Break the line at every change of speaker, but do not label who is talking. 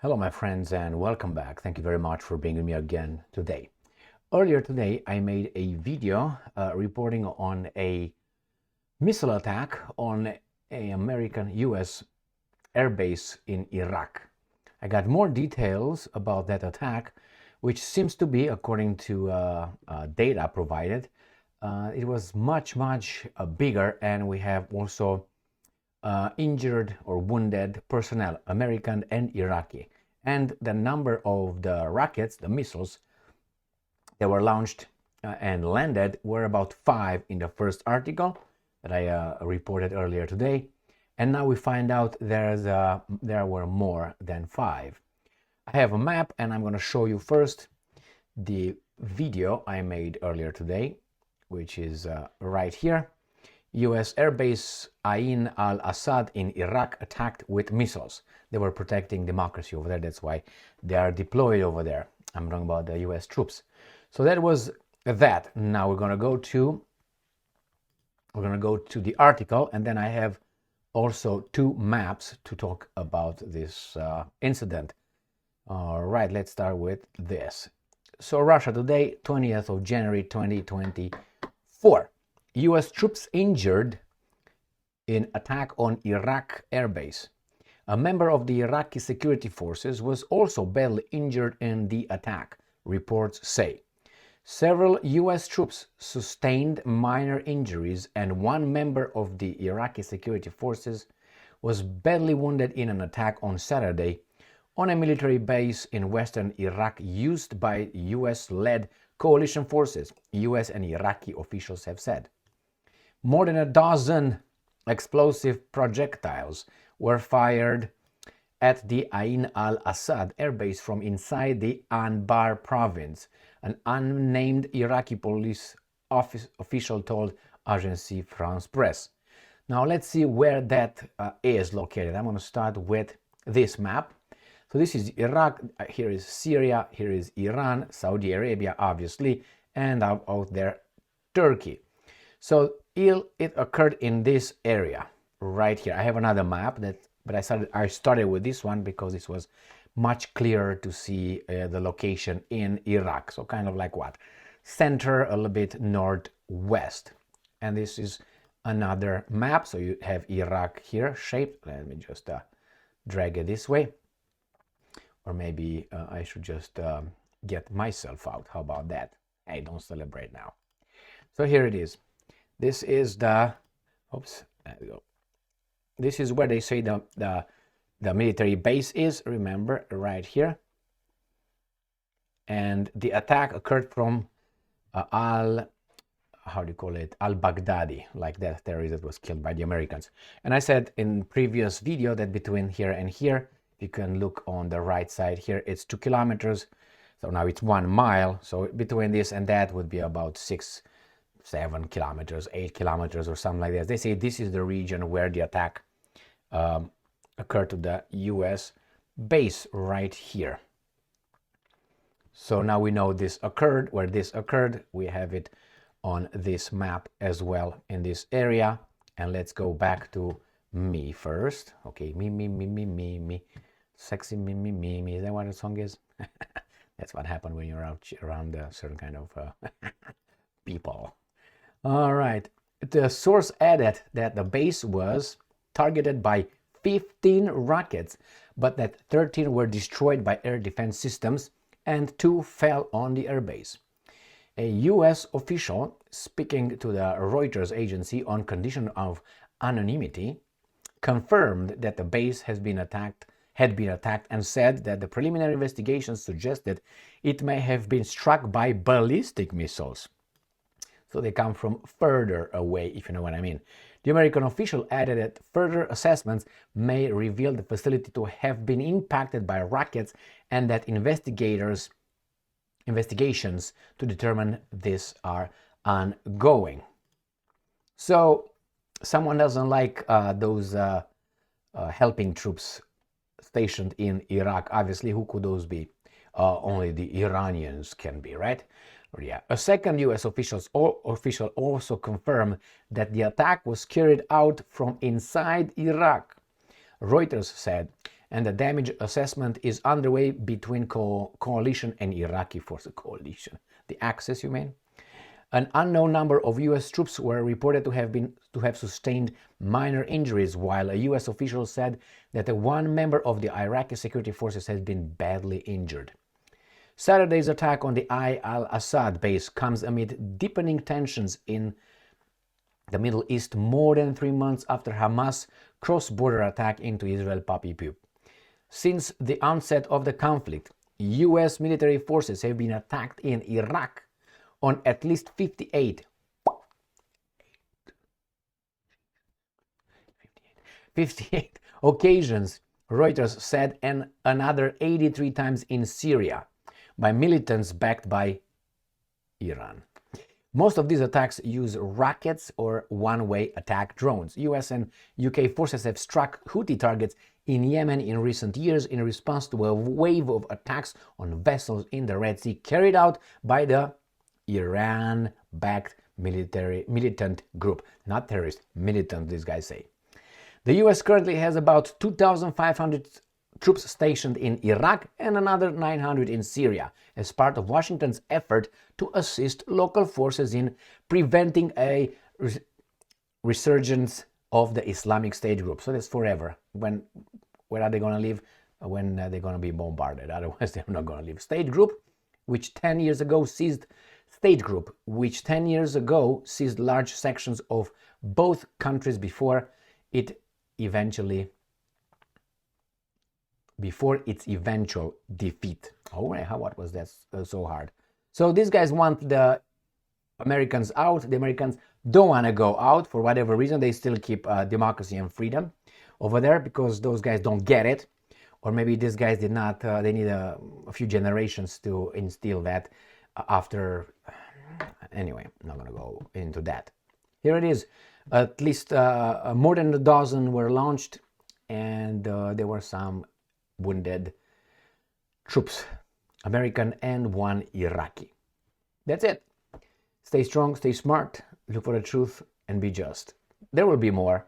Hello my friends and welcome back. Thank you very much for being with me again today. Earlier today I made a video reporting on a missile attack on an American US airbase in Iraq. I got more details about that attack, which seems to be, according to data provided, it was much bigger, and we have also injured or wounded personnel, American and Iraqi. And the number of the rockets, the missiles that were launched and landed were about 5 in the first article that I reported earlier today. And now we find out there were more than 5. I have a map, and I'm going to show you first the video I made earlier today, which is right here. US airbase Ain al-Assad in Iraq attacked with missiles. They were protecting democracy over there. That's why they are deployed over there. I'm talking about the US troops. So that was that. Now we're going to go to the article, and then I have also 2 maps to talk about this incident. All right, let's start with this. So Russia today, 20th of January 2024. US troops injured in attack on Iraq airbase. A member of the Iraqi security forces was also badly injured in the attack, reports say. Several US troops sustained minor injuries, and one member of the Iraqi security forces was badly wounded in an attack on Saturday on a military base in western Iraq used by US-led coalition forces, US and Iraqi officials have said. More than a dozen explosive projectiles were fired at the Ain al-Assad airbase from inside the Anbar province, an unnamed Iraqi police official told Agence France Presse. Now let's see where that is located. I'm going to start with this map. So this is Iraq, here is Syria, here is Iran, Saudi Arabia obviously, and out there Turkey. So it occurred in this area right here. I have another map but I started with this one because this was much clearer to see the location in Iraq. So kind of like what? Center, a little bit northwest. And this is another map. So you have Iraq here shaped. Let me just drag it this way. Or maybe I should just get myself out. How about that? Hey, don't celebrate now. So here it is. This is the, oops, there we go. This is where they say the military base is, remember, right here. And the attack occurred from al-Baghdadi, like that terrorist that was killed by the Americans. And I said in previous video that between here and here, you can look on the right side here, it's 2 kilometers. So now it's 1 mile. So between this and that would be about 7 kilometers, 8 kilometers or something like that. They say this is the region where the attack occurred to the US base right here. So now we know this occurred, where this occurred. We have it on this map as well in this area. And let's go back to me first. Okay, me. Sexy me. Is that what the song is? That's what happened when you're out around a certain kind of people. All right. The source added that the base was targeted by 15 rockets, but that 13 were destroyed by air defense systems and 2 fell on the airbase. A US official speaking to the Reuters agency on condition of anonymity confirmed that the base had been attacked and said that the preliminary investigations suggested it may have been struck by ballistic missiles. So they come from further away, if you know what I mean. The American official added that further assessments may reveal the facility to have been impacted by rockets, and that investigations to determine this are ongoing. So someone doesn't like those helping troops stationed in Iraq. Obviously, who could those be? Only the Iranians can be, right? Yeah. A second US official also confirmed that the attack was carried out from inside Iraq. Reuters said and the damage assessment is underway between coalition and Iraqi forces. Coalition, the Axis, you mean? An unknown number of U.S. troops were reported to have sustained minor injuries, while a U.S. official said that one member of the Iraqi security forces has been badly injured. Saturday's attack on the al-Assad base comes amid deepening tensions in the Middle East, more than 3 months after Hamas' cross-border attack into Israel Papi Pub. Since the onset of the conflict, U.S. military forces have been attacked in Iraq on at least 58 occasions, Reuters said, and another 83 times in Syria by militants backed by Iran. Most of these attacks use rockets or one-way attack drones. US and UK forces have struck Houthi targets in Yemen in recent years in response to a wave of attacks on vessels in the Red Sea carried out by the Iran-backed militant group. Not terrorist, militant, these guys say. The US currently has about 2,500 troops stationed in Iraq and another 900 in Syria as part of Washington's effort to assist local forces in preventing a resurgence of the Islamic State group. So that's forever. Where are they going to live? When they're going to be bombarded. Otherwise, they're not going to live. State group, which 10 years ago seized large sections of both countries before its eventual defeat. Oh, what was that so hard? So these guys want the Americans out. The Americans don't want to go out for whatever reason. They still keep democracy and freedom over there because those guys don't get it. Or maybe these guys did not, they need a few generations to instill that after. Anyway, I'm not going to go into that. Here it is. At least more than a dozen were launched, and there were some wounded troops, American and one Iraqi. That's it. Stay strong, stay smart, look for the truth, and be just. There will be more.